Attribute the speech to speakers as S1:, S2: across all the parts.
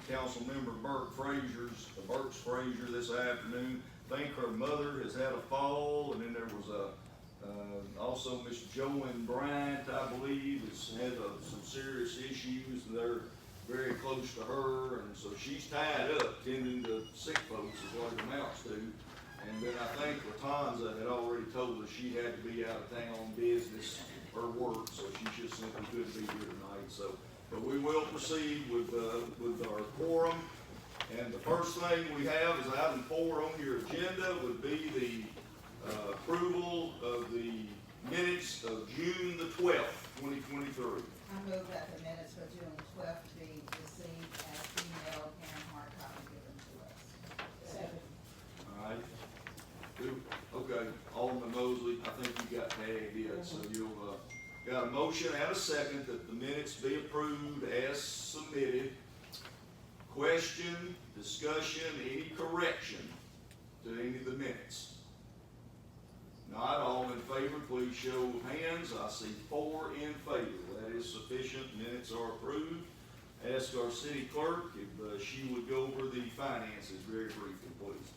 S1: Councilmember Burks Frazier this afternoon. Think her mother has had a fall, and then there was also Miss Joanne Bryant, I believe, has had some serious issues. They're very close to her, and so she's tied up tending to sick folks is what it amounts to. And then I think Latanza had already told us she had to be out of town on business or work, so she just simply couldn't be here tonight. So, but we will proceed with our quorum. And the first thing we have is item 4 on your agenda would be the approval of the minutes of June the 12th, 2023.
S2: I move that the minutes for June 12th be received as emailed and hard copy given to us. Second.
S1: All right. Okay, Alderman Mosley, I think you got tagged in, so you'll, got a motion and a second that the minutes be approved as submitted. Question, discussion, any correction to any of the minutes? Not all in favor, please show of hands. I see 4 in favor. That is sufficient. Minutes are approved. Ask our city clerk if she would go over the finances very briefly, please.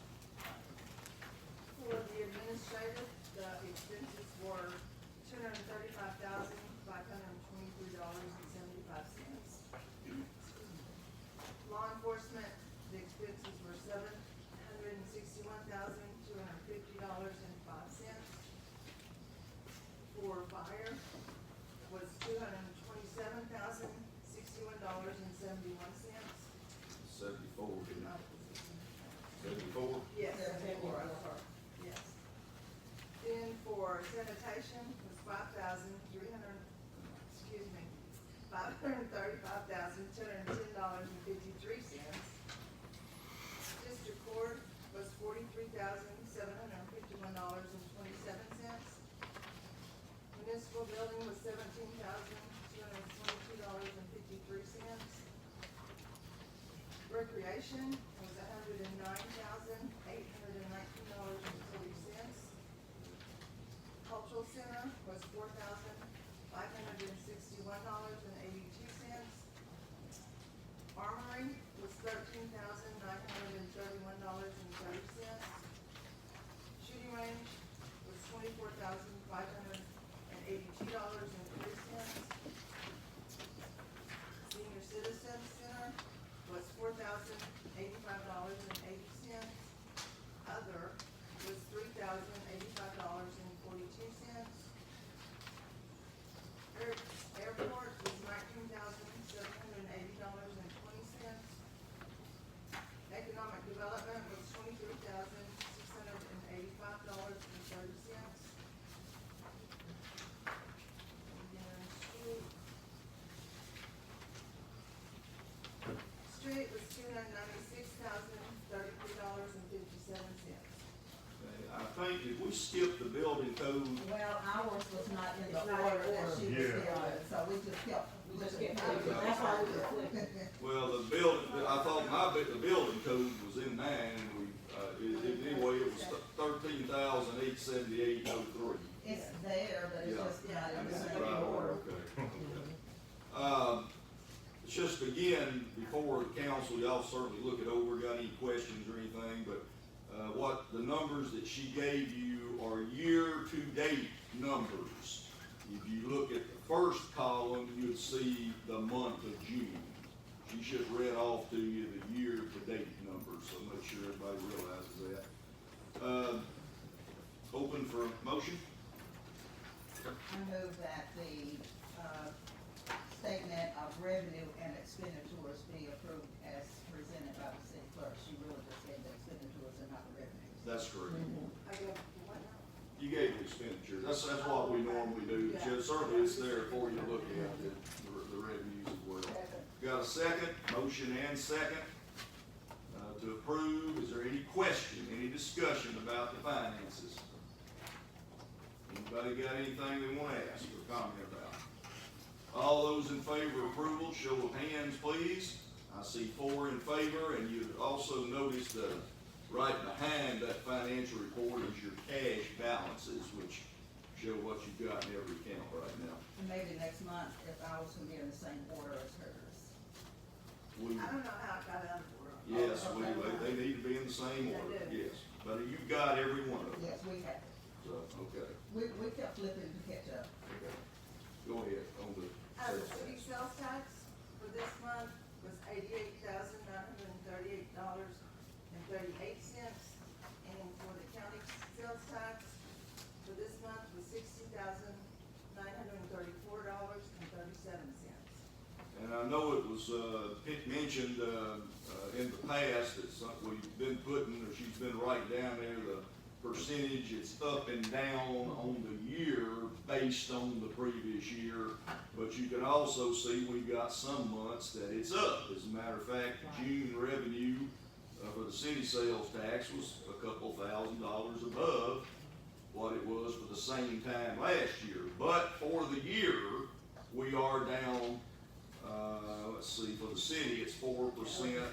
S3: For the administrative, the expenses were $235,523.75. Law enforcement, the expenses were $761,250.05. For fire was $227,061.71.
S1: 74, didn't it? 74?
S3: Yes.
S2: 74.
S3: Yes. Then for sanitation was $535,210.53. District court was $43,751.27. Municipal building was $17,222.53. Recreation was $109,819.40. Cultural center was $4,561.82. Armory was $13,931.30. Shooting range was $24,582.03. Senior Citizen Center was $4,085.80. Other was $3,085.42. Airport was $19,780.20. Economic development was $23,685.30. Street was $296,033.57.
S1: I think if we skip the building code,
S2: Well, ours was not in the
S3: It's not in
S2: order that
S3: order.
S2: she was
S4: Yeah.
S2: in, so we just kept.
S5: That's why we were flipping.
S1: well, the building code was in 9, and anyway, it was 13,878.03.
S2: It's there, but it's
S1: Yeah.
S2: just not in the
S1: Right,
S2: same order.
S1: okay. Just again, before the council, y'all certainly look it over, got any questions or anything, but, what the numbers that she gave you are year-to-date numbers. If you look at the first column, you'd see the month of June. She just read off to you the year-to-date numbers, so make sure everybody realizes that. Open for motion?
S2: I move that the, statement of revenue and expenditures be approved as presented by the city clerk. She really just said the expenditures and not the revenues.
S1: That's correct.
S3: I go, what now?
S1: You gave the expenditures, that's what we normally do, certainly it's there for you to look at, the revenues as well. Got a second, motion and second, to approve, is there any question, any discussion about the finances? Anybody got anything they wanna ask or comment about? All those in favor of approval, show of hands, please. I see 4 in favor, and you also notice right behind that financial report is your cash balances, which show what you've got in every account right now.
S2: And maybe next month, if ours can be in the same order as hers.
S1: We,
S3: I don't know how it got
S1: Yes, they need to be in the same order, yes. But you've got every one of them,
S2: Yes, we have.
S1: so, okay.
S2: We kept flipping to catch up.
S1: Okay. Go ahead, on the
S3: The
S1: sales
S3: city
S1: tax.
S3: sales tax for this month was $88,938.38. And for the county sales tax for this month was $60,934.37.
S1: And I know it was, mentioned, in the past that we've been putting, or she's been writing down there the percentage, it's up and down on the year based on the previous year. But you can also see we've got some months that it's up. As a matter of fact, June revenue for the city sales tax was a couple $1,000s above what it was for the same time last year. But for the year, we are down, let's see, for the city, it's 4%,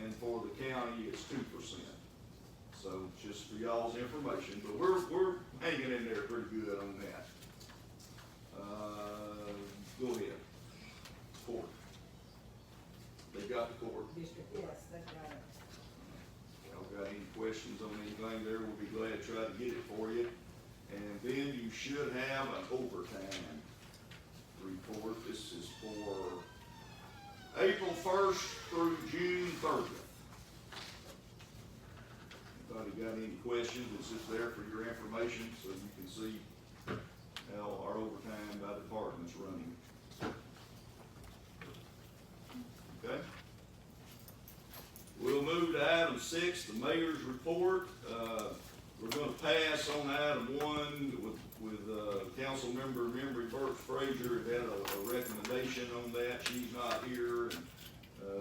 S1: and for the county, it's 2%. So just for y'all's information, but we're hanging in there pretty good on that. Go ahead. Court. They got the court.
S5: District.
S3: Yes, that's right.
S1: Y'all got any questions on anything there, we'll be glad to try to get it for you. And then you should have an overtime report. This is for April 1st through June 30th. Anybody got any questions? It's just there for your information, so you can see how our overtime by department's running. Okay? We'll move to item 6, the mayor's report. We're gonna pass on item 1 with council member Burks Frazier had a recommendation on that. She's not here, and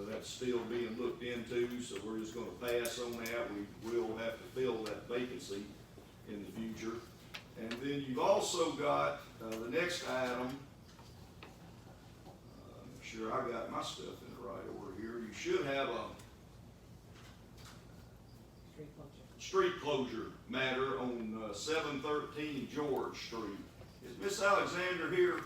S1: that's still being looked into, so we're just gonna pass on that. We will have to fill that vacancy in the future. And then you've also got, the next item, make sure I got my stuff in the right order here. You should have a
S5: Street closure.
S1: street closure matter on 713 George Street. Is Miss Alexander here?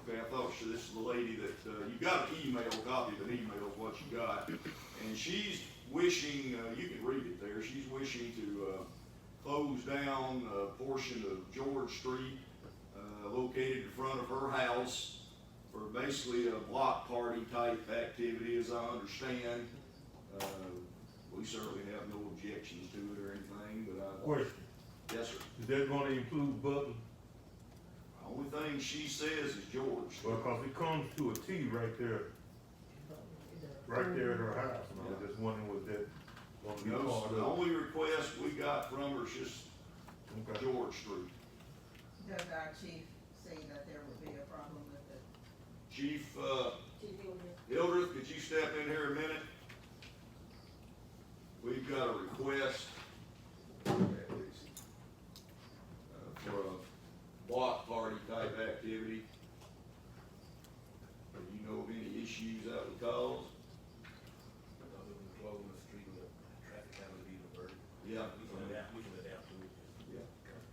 S1: Okay, I thought this is the lady that, you got an email, copy of an email of what you got. And she's wishing, you can read it there, she's wishing to close down a portion of George Street, located in front of her house for basically a block party type activity, as I understand. We certainly have no objections to it or anything, but
S4: Question,
S1: yes, sir.
S4: is that gonna include Butler?
S1: Only thing she says is George.
S4: Well, cause it comes to a T right there at her house, and I was just wondering, was that gonna be
S1: No,
S4: part
S1: the
S4: of?
S1: only request we got from her is just
S4: Okay.
S1: George Street.
S2: Does our chief see that there would be a problem with it?
S1: Chief,
S5: Chief Hilder.
S1: Hildreth, could you step in here a minute? We've got a request for a block party type activity. Do you know of any issues that would cause?
S6: Other than closing the street and the traffic having to be diverted.
S1: Yeah.
S6: We can adapt to it.
S1: Yeah.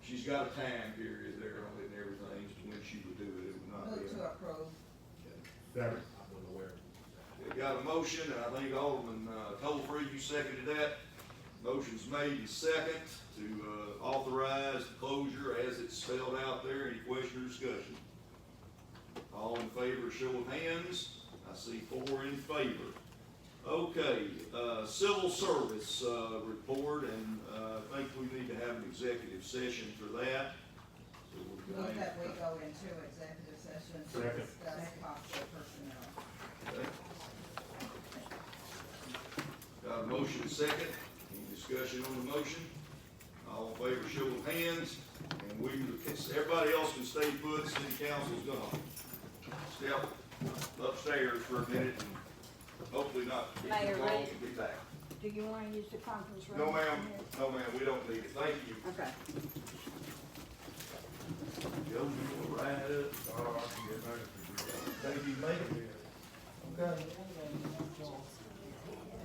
S1: She's got a time period there on it and everything, as to when she would do it. It would not be.
S2: Move to approve.
S4: Second.
S6: I wasn't aware.
S1: We got a motion, and I think Alderman Tolfree, you seconded that. Motion's made and second to authorize the closure as it's spelled out there. Any question or discussion? All in favor, show of hands. I see 4 in favor. Okay, civil service report, and I think we need to have an executive session for that. So we're
S2: Move
S1: going
S2: that we go into executive session to
S4: Second.
S2: discuss possible personnel.
S1: Okay. Got a motion second. Any discussion on the motion? All in favor, show of hands. And everybody else can stay put. City council's gonna step upstairs for a minute and hopefully not be
S7: Mayor,
S1: too long
S7: Ray.
S1: to be back.
S7: Do you wanna use the conference room?
S1: No, ma'am. No, ma'am, we don't need it. Thank you.
S7: Okay.
S1: Joe, you go right up. Thank you, Mayor. Okay.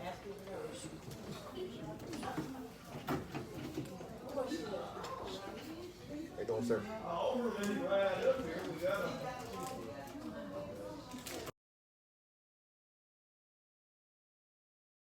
S5: Ask him first.
S6: Hey, don't, sir.
S1: Alderman, right up here, we got a